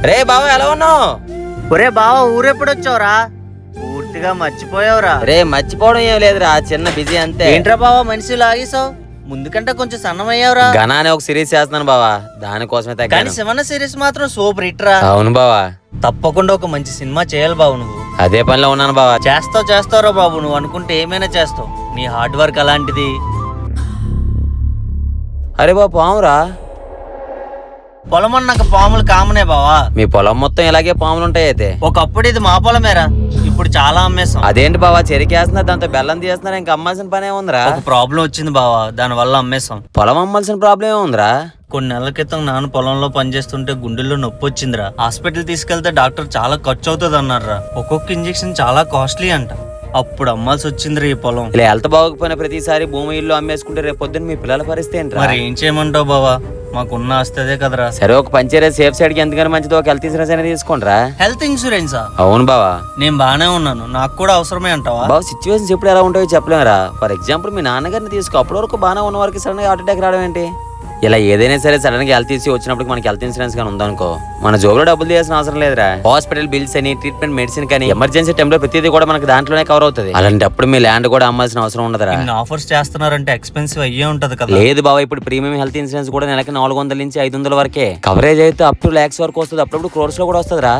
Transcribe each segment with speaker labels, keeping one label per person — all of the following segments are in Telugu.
Speaker 1: రే బావా ఎలా ఉన్నావు?
Speaker 2: ఒరే బావా ఊరెప్పుడొచ్చావురా? పూర్తిగా మర్చిపోయావురా.
Speaker 1: రే మర్చిపోవడం ఏం లేదురా, చిన్న బిజీ అంతే.
Speaker 2: ఏంట్రా బావా మనిషి లాగేసావు? ముందు కంటే కొంచెం సన్నమయ్యావురా.
Speaker 1: ఘన అనే ఒక సిరీస్ చేస్తున్నాను బావా, దానికోసమే
Speaker 2: కానీ
Speaker 1: తగ్గాను.
Speaker 2: శివన్న సిరీస్ మాత్రం సూపర్ హిట్ రా.
Speaker 1: అవును బావా,
Speaker 2: తప్పకుండా ఒక మంచి సినిమా చేయాలి బాబు. నువ్వు
Speaker 1: అదే పనిలో ఉన్నాను బావా.
Speaker 2: చేస్తావురా బాబు, నువ్వు అనుకుంటే ఏమైనా చేస్తావు. నీ హార్డ్ వర్క్ అలాంటిది.
Speaker 1: అరే బాబు పామురా.
Speaker 2: పొలం అన్నాక పాములు కామనే బావా.
Speaker 1: మీ పొలం మొత్తం ఇలాగే పాములు ఉంటాయి అయితే.
Speaker 2: ఒకప్పుడు ఇది మా పొలమేరా, ఇప్పుడు చాలా అమ్మేసాం.
Speaker 1: అదేంటి బావా, చెరికేస్తున్నారు, దాంతో బెల్లం తీస్తున్నారు, ఇంకా అమ్మాల్సిన పనే ఉందిరా.
Speaker 2: ఒక ప్రాబ్లం వచ్చింది బావా, దాని వల్ల అమ్మేసాం.
Speaker 1: పొలం అమ్మాల్సిన ప్రాబ్లం ఏముందిరా?
Speaker 2: కొన్ని నెలల క్రితం నాన్న పొలంలో పనిచేస్తుంటే గుండెల్లో నొప్పి వచ్చిందిరా. హాస్పిటల్ తీసుకెళ్తే డాక్టర్ చాలా ఖర్చు అవుతుంది అన్నారా. ఒక్కొక్క ఇంజెక్షన్ చాలా కాస్ట్లీ అంట. అప్పుడు అమ్మాల్సి వచ్చిందిరా ఈ పొలం.
Speaker 1: ఇలా హెల్త్ బాగోకపోయిన ప్రతిసారి భూమి ఇల్లు అమ్మేసుకుంటే రేపు పొద్దున్న మీ పిల్లల పరిస్థితి ఏంట్రా?
Speaker 2: మరి ఏం చేయమంటావు బావా, మాకున్న ఆస్తి అదే కదరా.
Speaker 1: సరే ఒక పంచేరే సేఫ్ సైడ్ కి ఎందుకని మంచిది, ఒక హెల్త్ ఇన్సూరెన్స్ అనేది తీసుకోండిరా.
Speaker 2: హెల్త్ ఇన్సూరెన్సా?
Speaker 1: అవును బావా.
Speaker 2: నేను బానే ఉన్నాను, నాకు కూడా అవసరమే అంటావా?
Speaker 1: బావ సిచ్యువేషన్స్ ఎప్పుడు ఎలా ఉంటాయో చెప్పలేమరా. ఫర్ ఎగ్జాంపుల్ మీ నాన్నగారిని తీసుకో, అప్పటి వరకు బాగా ఉన్న వారికి సడన్ గా హార్ట్ అటాక్ రావడం ఏంటి? ఇలా ఏదైనా సరే సడన్ గా హెల్త్ ఇష్యూ వచ్చినప్పుడు మనకి హెల్త్ ఇన్సూరెన్స్ కానీ ఉందనుకో, మన జోబులో డబ్బులు తీయాల్సిన అవసరం లేదురా. హాస్పిటల్ బిల్స్ అని, ట్రీట్మెంట్ మెడిసిన్ కానీ, ఎమర్జెన్సీ టైంలో ప్రతిదీ కూడా మనకి దాంట్లోనే కవర్ అవుతుంది. అలాంటప్పుడు మీ ల్యాండ్ కూడా అమ్మాల్సిన అవసరం ఉండదురా.
Speaker 2: ఆఫర్స్ చేస్తున్నారంటే ఎక్స్పెన్సివ్ అయ్యే ఉంటది కదా.
Speaker 1: లేదు బావ, ఇప్పుడు ప్రీమియం హెల్త్ ఇన్సూరెన్స్ కూడా నెలకి 400 నుంచి 500 వరకే కవరేజ్ అయితే అప్ టు lakhs వరకు వస్తుంది. అప్పుడు క్రోర్స్ లో కూడా వస్తుందిరా.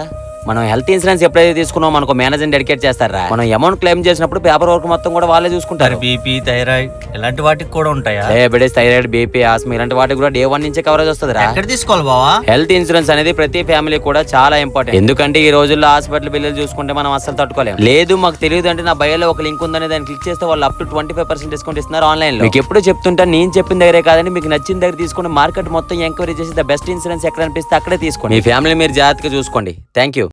Speaker 1: మనం హెల్త్ ఇన్సూరెన్స్ ఎప్పుడైతే తీసుకున్నాం మనకు మేనేజర్ డెడికేట్ చేస్తారా. మనం అమౌంట్ క్లెయిమ్ చేసినప్పుడు పేపర్ వర్క్ మొత్తం కూడా వాళ్ళే చూసుకుంటారు.
Speaker 2: బీపీ, థైరాయిడ్ ఇలాంటి వాటికి కూడా ఉంటాయా?
Speaker 1: డయాబెటీస్, థైరాయిడ్, బీపీ, ఆస్మా ఇలాంటి వాటికి కూడా Day 1 నుంచే కవరేజ్ వస్తుంది.
Speaker 2: ఎక్కడ తీసుకోవాలి బావా?
Speaker 1: హెల్త్ ఇన్సూరెన్స్ అనేది ప్రతి ఫ్యామిలీ కూడా చాలా ఇంపార్టెంట్. ఎందుకంటే ఈ రోజుల్లో హాస్పిటల్ బిల్లులు చూసుకుంటే మనం అసలు తట్టుకోలేం. లేదు మాకు తెలియదు అంటే నా బయోలో ఒక లింక్ ఉందని దాన్ని క్లిక్ చేస్తే వాళ్ళు అప్ టు 25% డిస్కౌంట్ ఇస్తున్నారు ఆన్లైన్ లో. మీకు ఎప్పుడు చెప్తుంటా, నేను చెప్పిన దగ్గరే కాదండి, మీకు నచ్చిన దగ్గర తీసుకోండి. మార్కెట్ మొత్తం ఎంక్వైరీ చేసి ద బెస్ట్ ఇన్సూరెన్స్ ఎక్కడ అనిపిస్తే అక్కడే తీసుకోండి. మీ ఫ్యామిలీ మీరు జాగ్రత్తగా చూసుకోండి. Thank you.